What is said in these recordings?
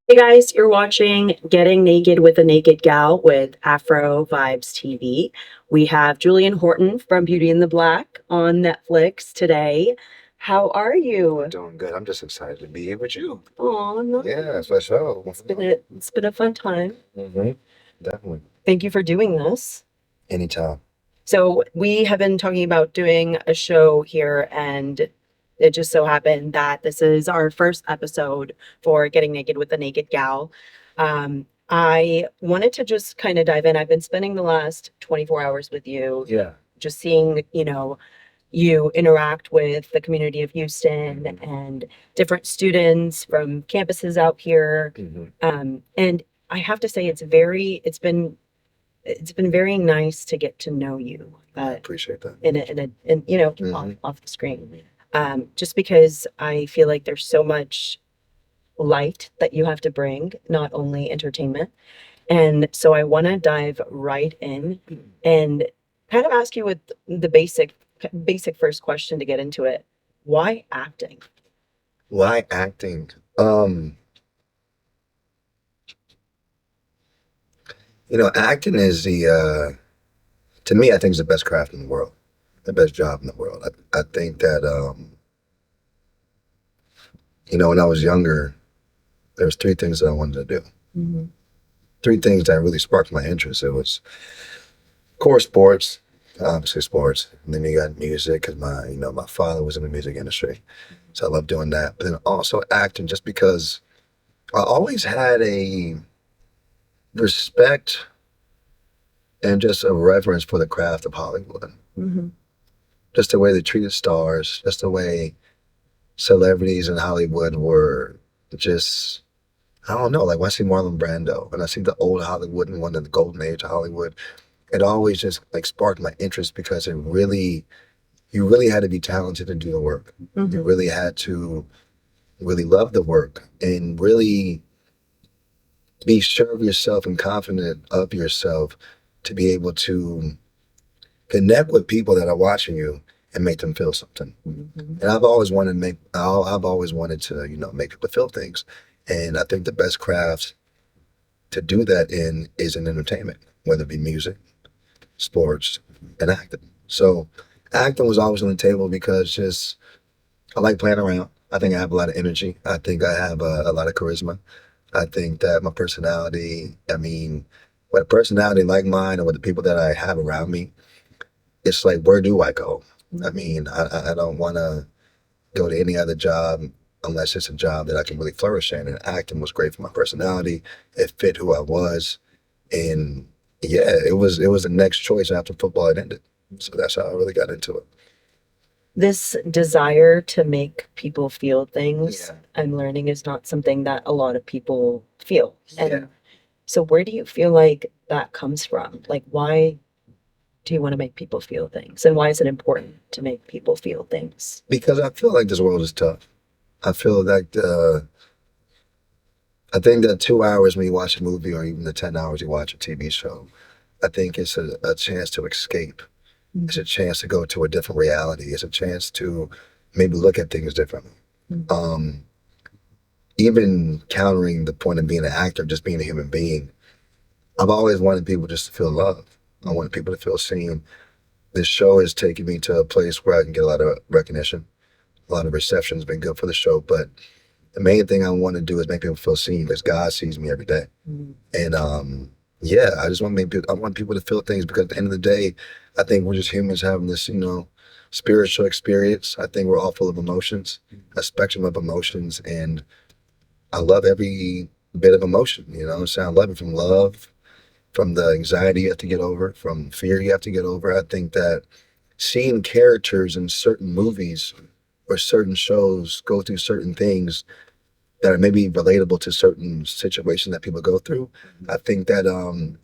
Hey guys, you're watching Getting Naked with a Naked Gal with Afrovibes TV. We have Julian Horton from Beauty in the Black on Netflix today. How are you? Doing good. I'm just excited to be here with you. Oh, no. Yeah, for sure. It's been a fun time. Mm-hmm. Definitely. Thank you for doing this. Anytime. So we have been talking about doing a show here, and it just so happened that this is our first episode for Getting Naked with the Naked Gal. I wanted to just kind of dive in. I've been spending the last 24 hours with you, Yeah. just seeing, you interact with the community of Houston and different students from campuses out here. Mm-hmm. And I have to say, it's been very nice to get to know you. I appreciate that. Off the screen. Just because I feel like there's so much light that you have to bring, not only entertainment. And so I want to dive right in and kind of ask you with the basic first question to get into it. Why acting? Why acting? Acting is to me, I think is the best craft in the world, the best job in the world. I think that, when I was younger, there was three things that I wanted to do. Mm-hmm. Three things that really sparked my interest. It was, of course, sports, obviously sports. And then you got music because my father was in the music industry. So I love doing that. But then also acting just because I always had a respect and just a reverence for the craft of Hollywood. Mm-hmm. Just the way they treated stars, just the way celebrities in Hollywood were just, I don't know, like when I see Marlon Brando and I see the old Hollywood and one of the golden age of Hollywood, it always just like sparked my interest because you really had to be talented to do the work. Mm-hmm. You really had to really love the work and really be sure of yourself and confident of yourself to be able to connect with people that are watching you and make them feel something. Mm-hmm. And I've always wanted to, make people feel things. And I think the best craft to do that in is in entertainment, whether it be music, sports, and acting. So acting was always on the table because just I like playing around. I think I have a lot of energy. I think I have a lot of charisma. I think that my personality, with a personality like mine and with the people that I have around me, it's like, where do I go? I don't want to go to any other job unless it's a job that I can really flourish in. And acting was great for my personality. It fit who I was. And yeah, it was the next choice after football had ended. So that's how I really got into it. This desire to make people feel things, Yeah. I'm learning, is not something that a lot of people feel. And Yeah. so where do you feel like that comes from? Like, why do you want to make people feel things? And why is it important to make people feel things? Because I feel like this world is tough. I feel like I think the 2 hours when you watch a movie or even the 10 hours you watch a TV show, I think it's a chance to escape. Mm-hmm. It's a chance to go to a different reality. It's a chance to maybe look at things differently. Mm-hmm. Even countering the point of being an actor, just being a human being, I've always wanted people just to feel love. I want people to feel seen. This show has taken me to a place where I can get a lot of recognition. A lot of reception has been good for the show, but the main thing I want to do is make people feel seen because God sees me every day. Mm-hmm. And yeah, I just want I want people to feel things because at the end of the day, I think we're just humans having this, spiritual experience. I think we're all full of emotions, a spectrum of emotions, and I love every bit of emotion. So I love it from love, from the anxiety you have to get over, from fear you have to get over. I think that seeing characters in certain movies or certain shows go through certain things that are maybe relatable to certain situations that people go through, I think that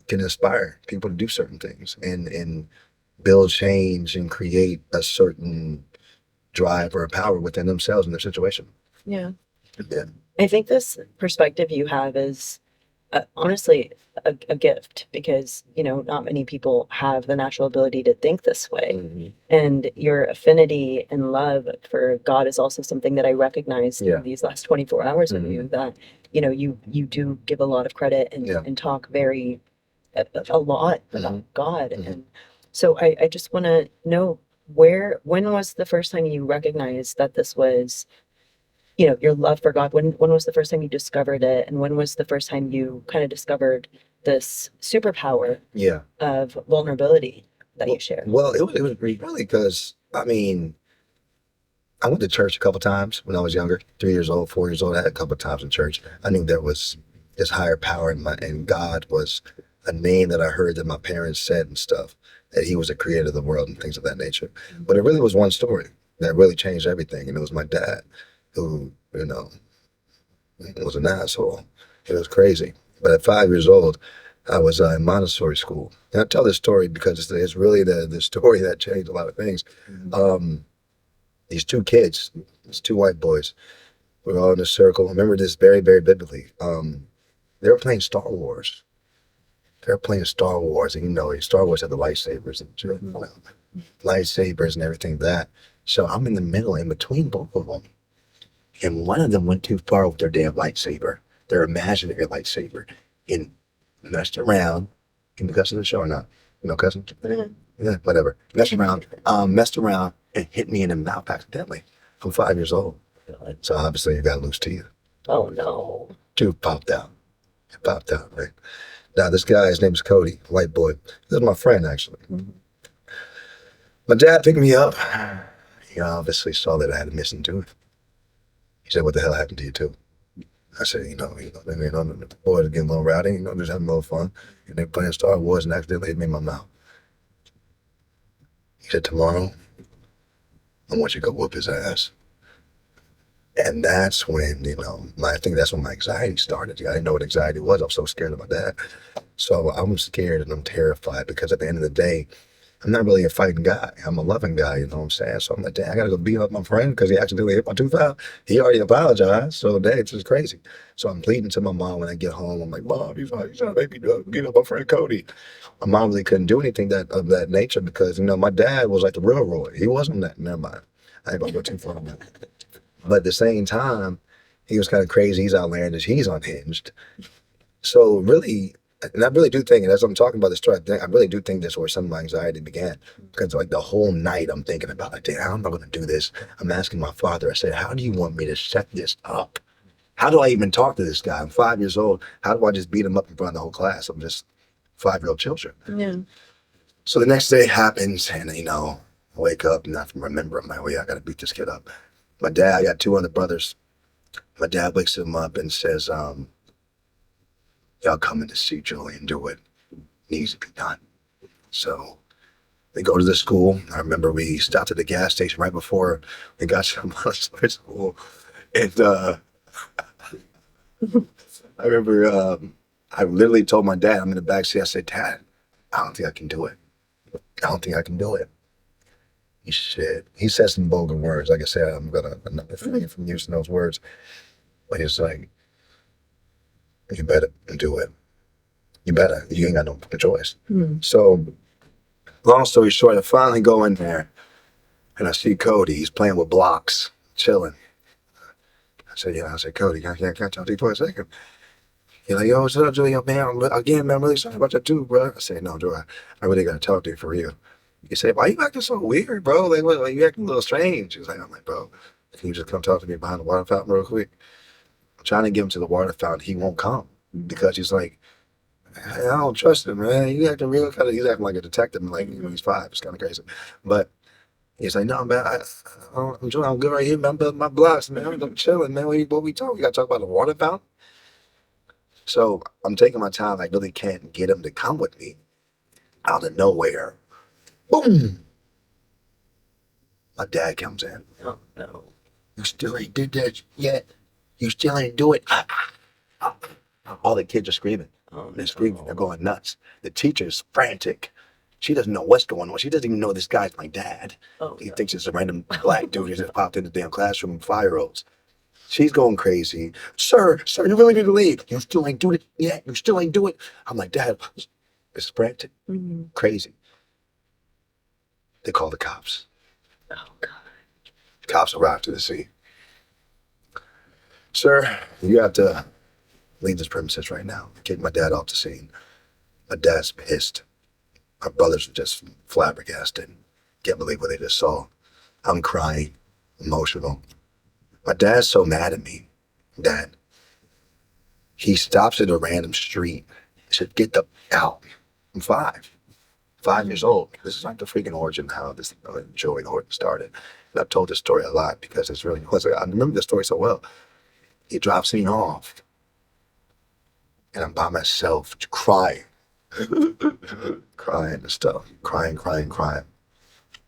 can inspire people to do certain things and build change and create a certain drive or power within themselves in their situation. Yeah. Yeah. I think this perspective you have is honestly a gift, because not many people have the natural ability to think this way. Mm-hmm. And your affinity and love for God is also something that I recognized Yeah. in these last 24 hours with Mm-hmm. you, that you do give a lot of credit and, Yeah. and talk a lot about Mm-hmm. God. Mm-hmm. And so I just want to know, when was the first time you recognized that this was, your love for God? When was the first time you discovered it? And when was the first time you kind of discovered this superpower Yeah. of vulnerability that you share? Well, it was really because, I mean, I went to church a couple times when I was younger, 3 years old, 4 years old. I had a couple times in church. I knew there was this higher power, and God was a name that I heard that my parents said and stuff, that He was the creator of the world and things of that nature. But it really was one story that really changed everything, and it was my dad, who was an asshole. It was crazy. But at 5 years old, I was in Montessori school, and I tell this story because it's really the story that changed a lot of things. These two kids, these two white boys, we were all in a circle. I remember this very, very vividly. They were playing Star Wars. They were playing Star Wars, and Star Wars had the lightsabers and everything that. So I'm in the middle, in between both of them, and one of them went too far with their damn lightsaber, their imaginary lightsaber, and messed around. Can you cuss in the show or not? Cussing? Yeah, whatever. Messed around and hit me in the mouth accidentally. I'm 5 years old. So obviously you got loose teeth. Oh no. Tooth popped out. It popped out, right? Now this guy, his name's Cody, white boy. This is my friend, actually. Mm-hmm. My dad picked me up. He obviously saw that I had a missing tooth. He said, "What the hell happened to you too?" I said, the boys are getting a little rowdy, just having a little fun. And they're playing Star Wars and accidentally hit me in my mouth. He said, "Tomorrow, I want you to go whoop his ass." And that's when, I think that's when my anxiety started. I didn't know what anxiety was. I was so scared of my dad. So I'm scared and I'm terrified because at the end of the day, I'm not really a fighting guy. I'm a loving guy, you know what I'm saying? So I'm like, dang, I got to go beat up my friend because he accidentally hit my tooth out. He already apologized. So, dang, it's just crazy. So I'm pleading to my mom when I get home. I'm like, "Mom, you trying to make me beat up my friend Cody." My mom really couldn't do anything of that nature because, my dad was like the real Roy. He wasn't that. Never mind. I ain't going to go too far on that. But at the same time, he was kind of crazy. He's outlandish. He's unhinged. So really, and I really do think, and as I'm talking about this story, I really do think that's where some of my anxiety began. Because like the whole night I'm thinking about, like, damn, how am I going to do this? I'm asking my father, I said, "How do you want me to set this up? How do I even talk to this guy? I'm 5 years old. How do I just beat him up in front of the whole class? I'm just 5-year-old children." Yeah. So the next day happens, and I wake up and I remember, I'm like, "Oh yeah, I got to beat this kid up." My dad, I got two other brothers. My dad wakes him up and says, "Y'all coming to see Julian do it. Needs to be done." So they go to the school. I remember we stopped at the gas station right before we got to Montessori school. And I remember I literally told my dad, I'm in the back seat, I said, "Dad, I don't think I can do it. I don't think I can do it." He said some vulgar words. Like I said, I'm not refraining from using those words. But he's like, "You better do it. You better. You ain't got no fucking choice." So, long story short, I finally go in there and I see Cody. He's playing with blocks, chilling. I said, "Yeah." I said, "Cody, can I talk to you for a second?" He's like, "Yo, what's up, Julian? Man, I'm really sorry about that too, bro." I said, "No, Joy, I really got to talk to you for real." He said, "Why you acting so weird, bro? Like you acting a little strange." He's like, I'm like, "Bro, can you just come talk to me behind the water fountain real quick?" I'm trying to get him to the water fountain. He won't come because he's like, "I don't trust him, man. You acting real kind of." He's acting like a detective, like he's 5. It's kind of crazy, but he's like, "No, man, I'm good right here, man. I'm building my blocks, man. I'm chilling, man. What we talk? We got to talk about the water fountain." So I'm taking my time. I really can't get him to come with me. Out of nowhere, boom! My dad comes in. Oh no. "You still ain't did that yet? You still ain't do it?" All the kids are screaming. They're screaming. They're going nuts. The teacher's frantic. She doesn't know what's going on. She doesn't even know this guy's my dad. He thinks it's a random black dude who just popped in the damn classroom with 5-year-olds. She's going crazy. Sir, you really need to leave. You still ain't doing it yet. You still ain't doing it. I'm like, Dad, it's frantic. Crazy. They call the cops. Oh, God. The cops arrive to the scene. Sir, you have to leave this premises right now. Get my dad off the scene. My dad's pissed. My brothers are just flabbergasted. Can't believe what they just saw. I'm crying, emotional. My dad's so mad at me that he stops at a random street. He said, get the out. I'm 5 years old. This is like the freaking origin how this Julian Horton started. And I've told this story a lot because it's really, I remember this story so well. He drops me off and I'm by myself crying, crying and stuff, crying.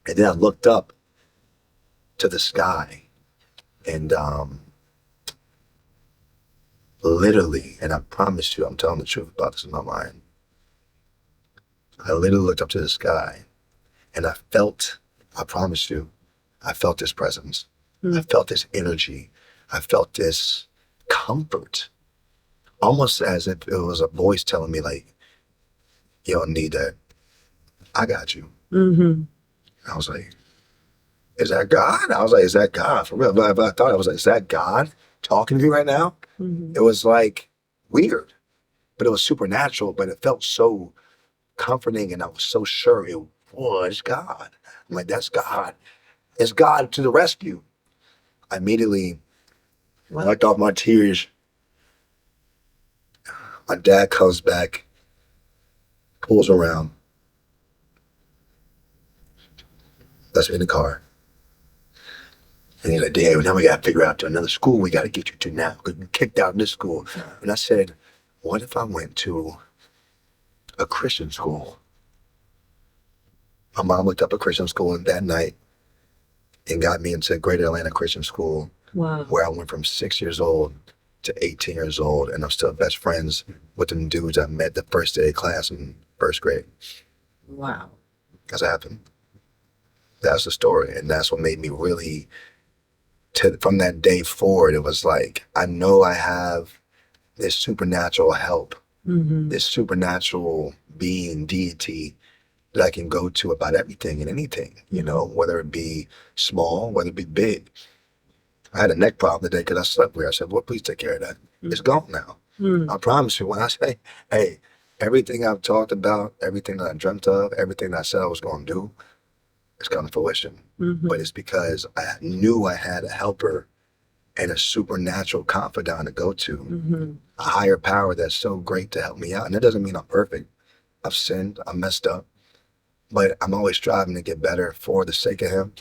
And then I looked up to the sky and literally, and I promise you, I'm telling the truth about this in my mind. I literally looked up to the sky and I promise you, I felt this presence. I felt this energy. I felt this comfort, almost as if it was a voice telling me like, you don't need that. I got you. I was like, is that God? I was like, is that God? For real. But I thought, I was like, is that God talking to me right now? It was like weird, but it was supernatural, but it felt so comforting and I was so sure it was God. I'm like, that's God. It's God to the rescue. I immediately wiped off my tears. My dad comes back, pulls around, lets me in the car. And he's like, Dad, now we got to figure out to another school we got to get you to now because you kicked out of this school. And I said, what if I went to a Christian school? My mom looked up a Christian school that night and got me into Greater Atlanta Christian School, where I went from 6 years old to 18 years old, and I'm still best friends with them dudes I met the first day of class in first grade. Wow. That's what happened. That's the story, and that's what made me really, from that day forward, it was like, I know I have this supernatural help, this supernatural being, deity, that I can go to about everything and anything, you know, whether it be small, whether it be big. I had a neck problem today because I slept weird. I said, well, please take care of that. It's gone now. I promise you, when I say, hey, everything I've talked about, everything that I dreamt of, everything that I said I was going to do, it's come to fruition. But it's because I knew I had a helper and a supernatural confidant to go to, a higher power that's so great to help me out. And that doesn't mean I'm perfect. I've sinned, I messed up, but I'm always striving to get better for the sake of him.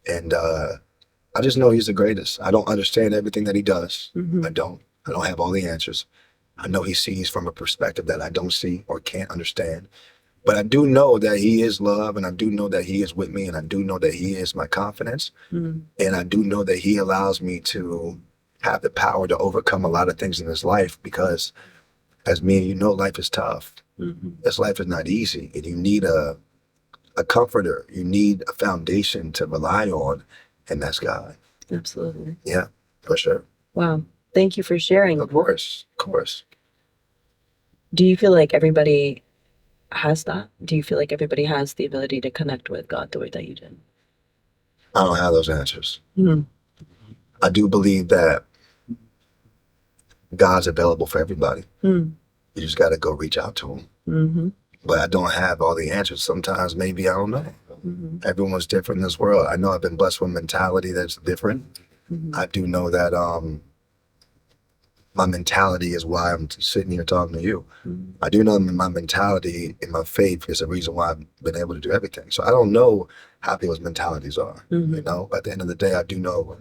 And I just know he's the greatest. I don't understand everything that he does. I don't have all the answers. I know he sees from a perspective that I don't see or can't understand. But I do know that he is love, and I do know that he is with me, and I do know that he is my confidence. And I do know that he allows me to have the power to overcome a lot of things in this life because, as me and you know, life is tough. This life is not easy, and you need a comforter. You need a foundation to rely on, and that's God. Absolutely. Yeah, for sure. Wow. Thank you for sharing. Of course. Do you feel like everybody has that? Do you feel like everybody has the ability to connect with God the way that you did? I don't have those answers. I do believe that God's available for everybody. You just got to go reach out to him. But I don't have all the answers. Sometimes maybe I don't know. Everyone's different in this world. I know I've been blessed with a mentality that's different. I do know that my mentality is why I'm sitting here talking to you. I do know my mentality and my faith is the reason why I've been able to do everything. So I don't know how people's mentalities are. You know, at the end of the day, I do know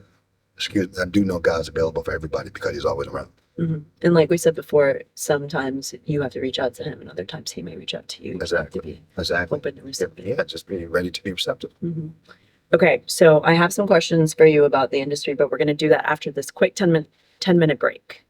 God's available for everybody because he's always around. And like we said before, sometimes you have to reach out to him and other times he may reach out to you. Exactly. Open and receptive. Yeah, just be ready to be receptive. Okay, so I have some questions for you about the industry, but we're going to do that after this quick 10-minute break.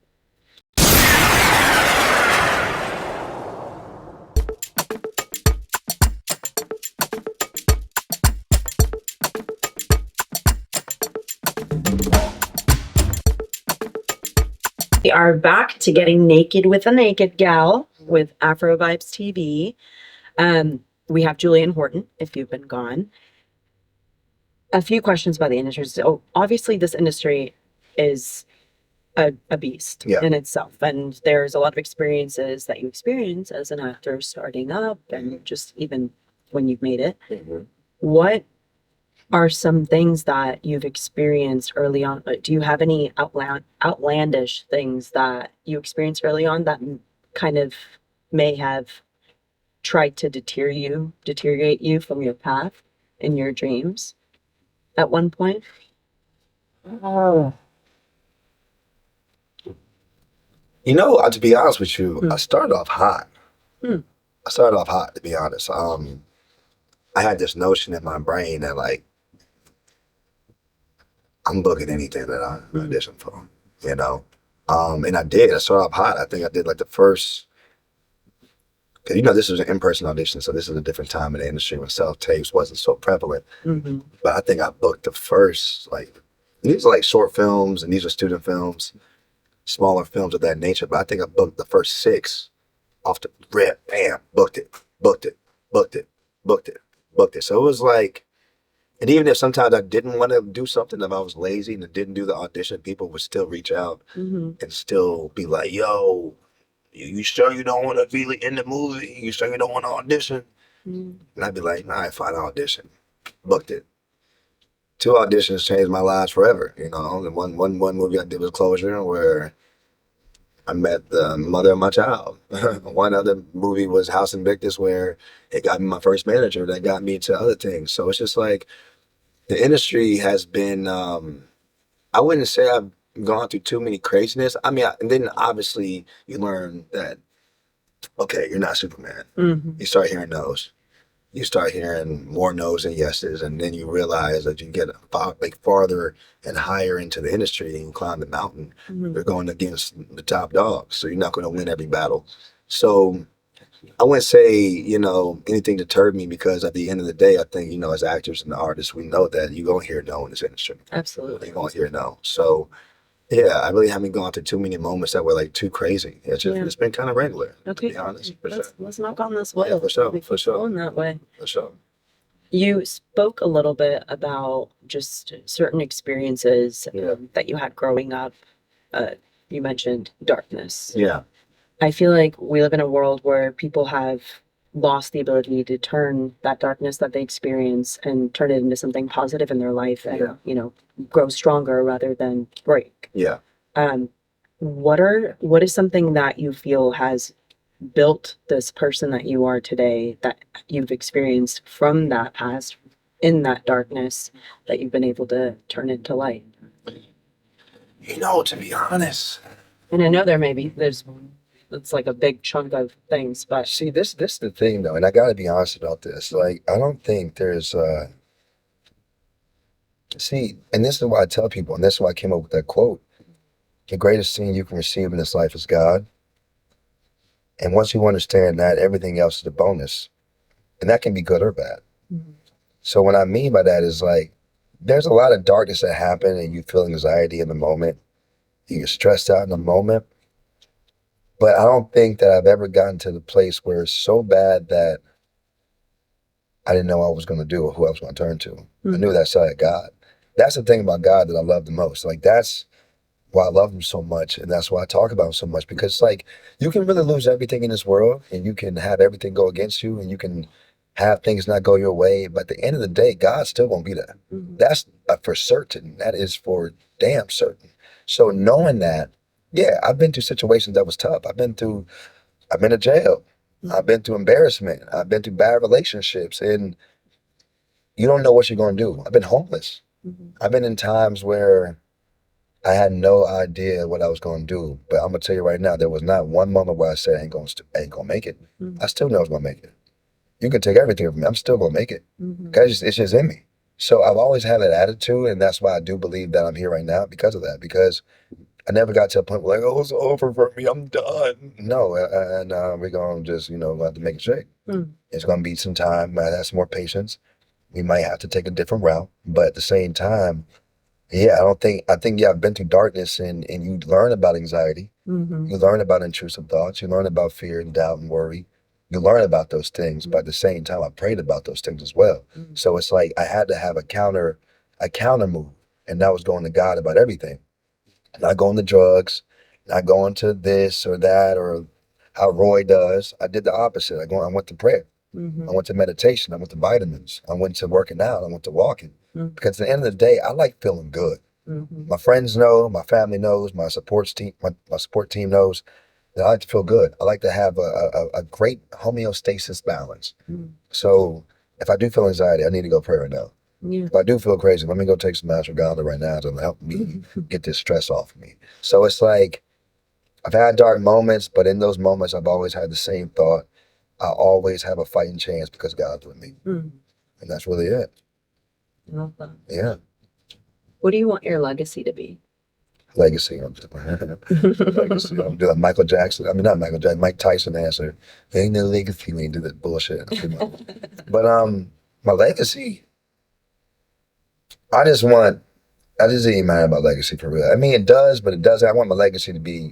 We are back to Getting Naked with a Naked Gal with Afrovibes TV. We have Julian Horton, if you've been gone. A few questions about the industry. So obviously this industry is a beast Yeah. in itself. And there's a lot of experiences that you experience as an actor starting up and just even when you've made it. What are some things that you've experienced early on? Do you have any outlandish things that you experienced early on that kind of may have tried to deteriorate you from your path in your dreams at one point? You know, to be honest with you, I started off hot. Hmm. I started off hot, to be honest. I had this notion in my brain that, like, I'm booking anything that I audition for, you know? And I did. I started off hot. I think I did, like, the first... Because, you know, this was an in-person audition, so this is a different time in the industry when self-tapes wasn't so prevalent. But I think I booked the first, like... These are, like, short films, and these are student films. Smaller films of that nature, but I think I booked the first 6 off the rip. Bam, booked it. So it was like, and even if sometimes I didn't want to do something, if I was lazy and didn't do the audition, people would still reach out and still be like, yo, you sure you don't want to be in the movie? You sure you don't want to audition? And I'd be like, all right, fine, I'll audition. Booked it. 2 auditions changed my lives forever, you know. And one movie I did was Closure, where I met the mother of my child. One other movie was House Invictus, where it got me my first manager that got me to other things. So it's just like the industry has been, I wouldn't say I've gone through too many craziness. I mean, and then obviously you learn that, okay, you're not Superman. You start hearing no's. You start hearing more no's than yeses, and then you realize that you get farther and higher into the industry and you climb the mountain. You're going against the top dogs, so you're not going to win every battle. So I wouldn't say, you know, anything deterred me, because at the end of the day, I think, you know, as actors and artists, we know that you're going to hear no in this industry. Absolutely. You're going to hear no. So yeah, I really haven't gone through too many moments that were like too crazy. It's just it's been kind of regular, to be honest. Let's knock on this way. Yeah, for sure. Going that way. For sure. You spoke a little bit about just certain experiences that you had growing up. You mentioned darkness. Yeah. I feel like we live in a world where people have lost the ability to turn that darkness that they experience and turn it into something positive in their life and, you know, grow stronger rather than break. Yeah. What is something that you feel has built this person that you are today, that you've experienced from that past in that darkness, that you've been able to turn into light? You know, to be honest. And I know it's like a big chunk of things, but See, this is the thing, though, and I got to be honest about this. Like, I don't think there's see, and this is why I tell people, and this is why I came up with that quote: the greatest thing you can receive in this life is God. And once you understand that, everything else is a bonus, and that can be good or bad. So what I mean by that is, like, there's a lot of darkness that happen, and you feel anxiety in the moment, you get stressed out in the moment. But I don't think that I've ever gotten to the place where it's so bad that I didn't know what I was going to do or who I was going to turn to. I knew that side of God. That's the thing about God that I love the most. Like, that's why I love him so much, and that's why I talk about him so much, because, like, you can really lose everything in this world, and you can have everything go against you, and you can have things not go your way, but at the end of the day, God's still going to be there. That's for certain. That is for damn certain. So knowing that, yeah, I've been through situations that was tough. I've been to jail. I've been through embarrassment. I've been through bad relationships, and you don't know what you're going to do. I've been homeless. I've been in times where I had no idea what I was going to do. But I'm going to tell you right now, there was not one moment where I said, I ain't going to make it. I still know I was going to make it. You can take everything from me. I'm still going to make it. Because it's just in me. So I've always had that attitude, and that's why I do believe that I'm here right now because of that. Because I never got to a point where, like, oh, it's over for me, I'm done. No, and we're going to just, have to make it shake. It's going to be some time. I have some more patience. We might have to take a different route. But at the same time, Yeah, I think yeah, I've been through darkness and you learn about anxiety. Mm-hmm. You learn about intrusive thoughts. You learn about fear and doubt and worry. You learn about those things, but at the same time, I prayed about those things as well. Mm-hmm. So it's like I had to have a counter move, and that was going to God about everything. Not going to drugs, not going to this or that or how Roy does. I did the opposite. I went to prayer. Mm-hmm. I went to meditation. I went to vitamins. I went to working out. I went to walking. Mm-hmm. Because at the end of the day, I like feeling good. Mm-hmm. My friends know, my family knows, my support team knows that I like to feel good. I like to have a great homeostasis balance. Mm-hmm. So if I do feel anxiety, I need to go pray right now. Yeah. If I do feel crazy, let me go take some ashwagandha right now to help me get this stress off of me. So it's like I've had dark moments, but in those moments, I've always had the same thought. I always have a fighting chance because God's with me. Mm-hmm. And that's really it. I love that. Yeah. What do you want your legacy to be? Legacy. Legacy. I'm doing Michael Jackson. I mean, not Michael Jackson, Mike Tyson answer. Ain't no legacy when you do that bullshit. But my legacy, I just ain't mad about legacy for real. I mean, it does, but it doesn't. I want my legacy to be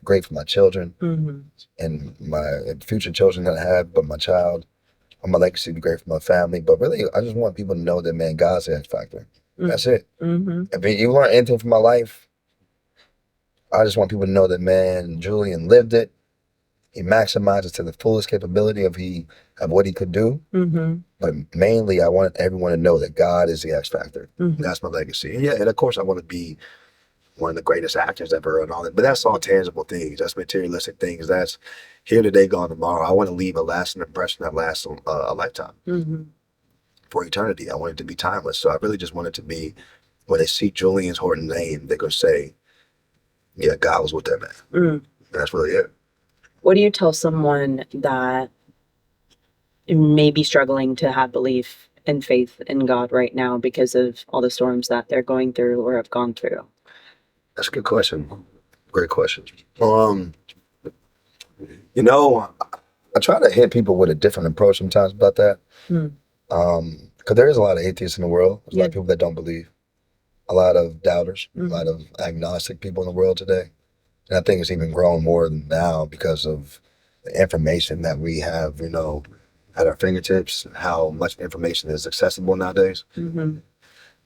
great for my children Mm-hmm. and my future children that I have, but my child. I want my legacy to be great for my family. But really, I just want people to know that, man, God's the X factor. Mm-hmm. That's it. Mm-hmm. If you learn anything from my life, I just want people to know that, man, Julian lived it. He maximized it to the fullest capability of what he could do. Mm-hmm. But mainly, I want everyone to know that God is the X factor. Mm-hmm. That's my legacy. And yeah, and of course, I want to be one of the greatest actors ever and all that. But that's all tangible things. That's materialistic things. That's here today, gone tomorrow. I want to leave a lasting impression that lasts a lifetime. Mm-hmm. For eternity. I want it to be timeless. So I really just want it to be, when they see Julian Horton's name, they're going to say, yeah, God was with that man. Mm. That's really it. What do you tell someone that may be struggling to have belief and faith in God right now because of all the storms that they're going through or have gone through? That's a good question. Great question. You know, I try to hit people with a different approach sometimes about that. Mm. Because there is a lot of atheists in the world. There's a lot Yeah. of people that don't believe. A lot of doubters, Mhm. a lot of agnostic people in the world today. And I think it's even growing more now because of the information that we have, at our fingertips, and how much information is accessible nowadays. Mm-hmm.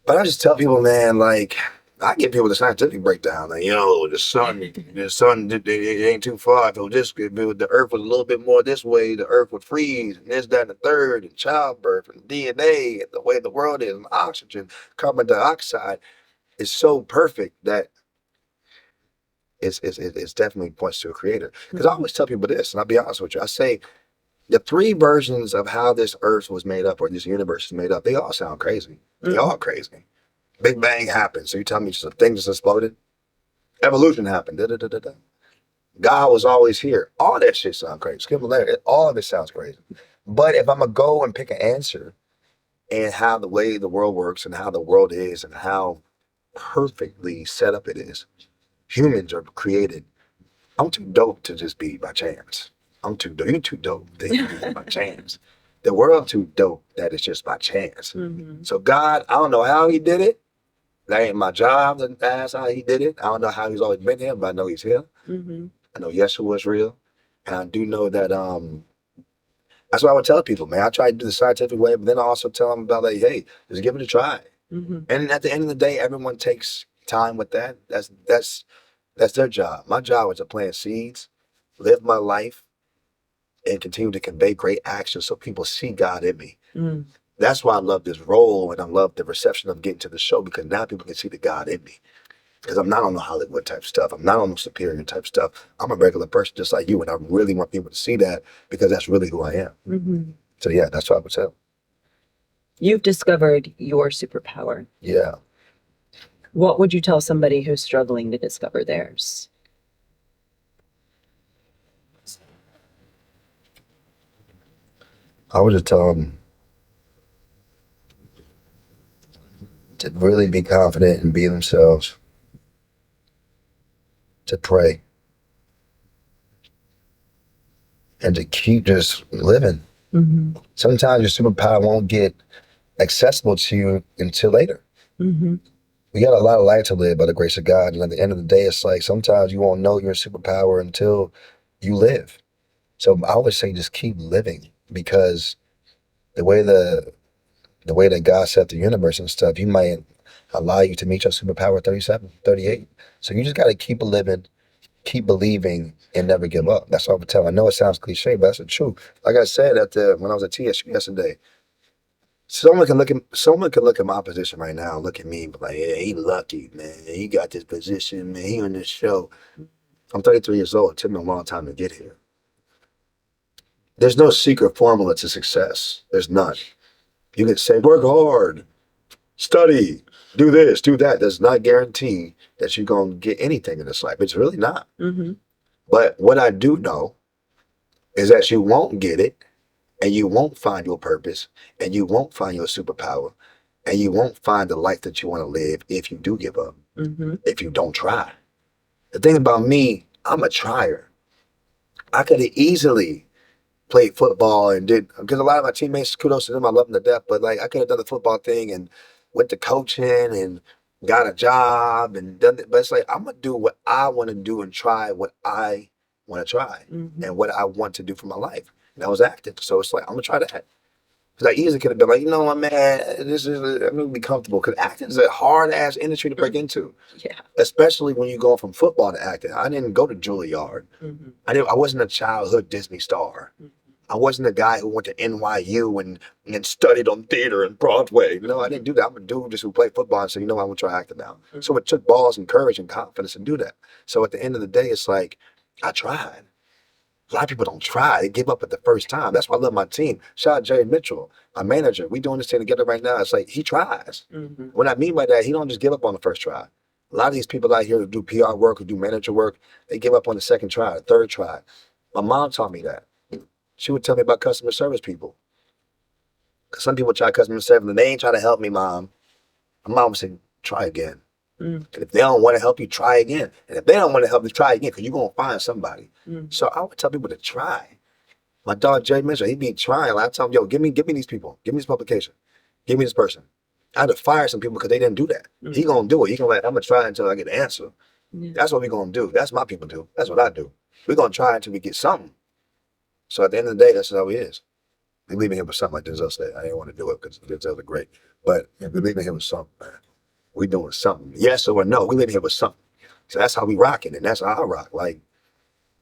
But I just tell people, man, like, I give people the scientific breakdown. Like, the sun, it ain't too far. If the earth was a little bit more this way, the earth would freeze, and this, that, and the third, and childbirth, and DNA, and the way the world is, and oxygen, carbon dioxide is so perfect that it's definitely points to a creator. Because I always tell people this, and I'll be honest with you. I say the three versions of how this earth was made up or this universe is made up, they all sound crazy. They all crazy. Big Bang happened. So you tell me just a thing just exploded? Evolution happened. Da, da, da, da, da. God was always here. All that shit sounds crazy. All of it sounds crazy. But if I'm going to go and pick an answer and how the way the world works and how the world is and how perfectly set up it is, humans are created. I'm too dope to just be by chance. I'm too dope. You're too dope to be by chance. The world too dope that it's just by chance. Mm-hmm. So God, I don't know how he did it. That ain't my job to ask how he did it. I don't know how he's always been here, but I know he's here. Mm-hmm. I know Yeshua is real. And I do know that that's what I would tell people, man. I try to do the scientific way, but then I also tell them about, like, hey, just give it a try. Mm-hmm. And at the end of the day, everyone takes time with that. That's their job. My job is to plant seeds, live my life, and continue to convey great action so people see God in me. Mm. That's why I love this role, and I love the reception of getting to the show, because now people can see the God in me. Because I'm not on the Hollywood type stuff. I'm not on the superior type stuff. I'm a regular person just like you, and I really want people to see that because that's really who I am. Mm-hmm. So yeah, that's what I would tell. You've discovered your superpower. Yeah. What would you tell somebody who's struggling to discover theirs? I would just tell them to really be confident and be themselves, to pray, and to keep just living. Mm-hmm. Sometimes your superpower won't get accessible to you until later. Mm-hmm. we got a lot of life to live by the grace of God. And at the end of the day, it's like sometimes you won't know your superpower until you live. So I always say just keep living, because the way that God set the universe and stuff, you might allow you to meet your superpower at 37, 38. So you just got to keep living, keep believing, and never give up. That's what I would tell. I know it sounds cliche, but that's the truth. Like I said when I was at TSU yesterday, someone can look at my position right now, look at me, and be like, yeah, he lucky, man. He got this position, man. He on this show. I'm 33 years old. It took me a long time to get here. There's no secret formula to success. There's none. You can say, work hard, study, do this, do that. Does not guarantee that you're going to get anything in this life. It's really not. Mm-hmm. But what I do know is that you won't get it, and you won't find your purpose, and you won't find your superpower, and you won't find the life that you want to live if you do give up, if you don't try. The thing about me, I'm a trier. I could have easily played football and because a lot of my teammates, kudos to them, I love them to death, but like I could have done the football thing and went to coaching and got a job and done it. But it's like, I'm going to do what I want to do and try what I want to try and what I want to do for my life. And I was acting. So it's like, I'm going to try that. Because I easily could have been like, you know what, man, I'm going to be comfortable. Because acting is a hard-ass industry to break into. Yeah. Especially when you go from football to acting. I didn't go to Juilliard. I wasn't a childhood Disney star. I wasn't a guy who went to NYU and studied on theater and Broadway. No, I didn't do that. I'm a dude just who played football and said, you know, I'm going to try acting now. So it took balls and courage and confidence to do that. So at the end of the day, it's like, I tried. A lot of people don't try. They give up at the first time. That's why I love my team. Shout out Jerry Mitchell, my manager. We doing this thing together right now. It's like, he tries. What I mean by that, he don't just give up on the first try. A lot of these people out here who do PR work, who do manager work, they give up on the second try, the third try. My mom taught me that. She would tell me about customer service people. Because some people try customer service and they ain't trying to help me, Mom. My mom would say, try again. And if they don't want to help you, try again. And if they don't want to help you, try again, because you're going to find somebody. So I would tell people to try. My dog, Jay Mitchell, he'd be trying. I tell him, yo, give me these people. Give me this publication. Give me this person. I had to fire some people because they didn't do that. He going to do it. He going to I'm going to try until I get the answer. That's what we're going to do. That's my people do. That's what I do. We're going to try until we get something. So at the end of the day, that's how he is. We leaving him with something like Denzel said. I didn't want to do it because Denzel's great. But we leaving him with something, man. We doing something. Yes or no, we leaving him with something. So that's how we rocking, and that's how I rock. Like,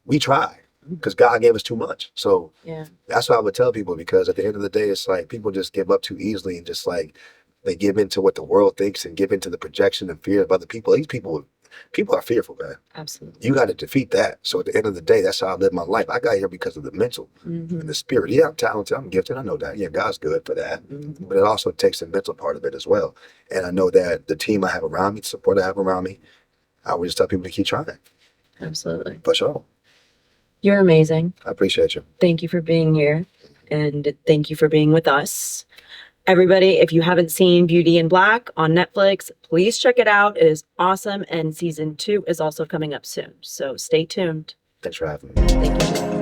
we try because God gave us too much. So that's what I would tell people, because at the end of the day, it's like people just give up too easily and just like they give into what the world thinks and give into the projection and fear of other people. These people are fearful, man. Absolutely. You got to defeat that. So at the end of the day, that's how I live my life. I got here because of the mental and the spirit. Yeah, I'm talented. I'm gifted. I know that. Yeah, God's good for that. But it also takes the mental part of it as well. And I know that the team I have around me, the support I have around me, I always just tell people to keep trying. Absolutely. For sure. You're amazing. I appreciate you. Thank you for being here. And thank you for being with us. Everybody, if you haven't seen Beauty in Black on Netflix, please check it out. It is awesome. And season 2 is also coming up soon. So stay tuned. Thanks for having me. Thank you.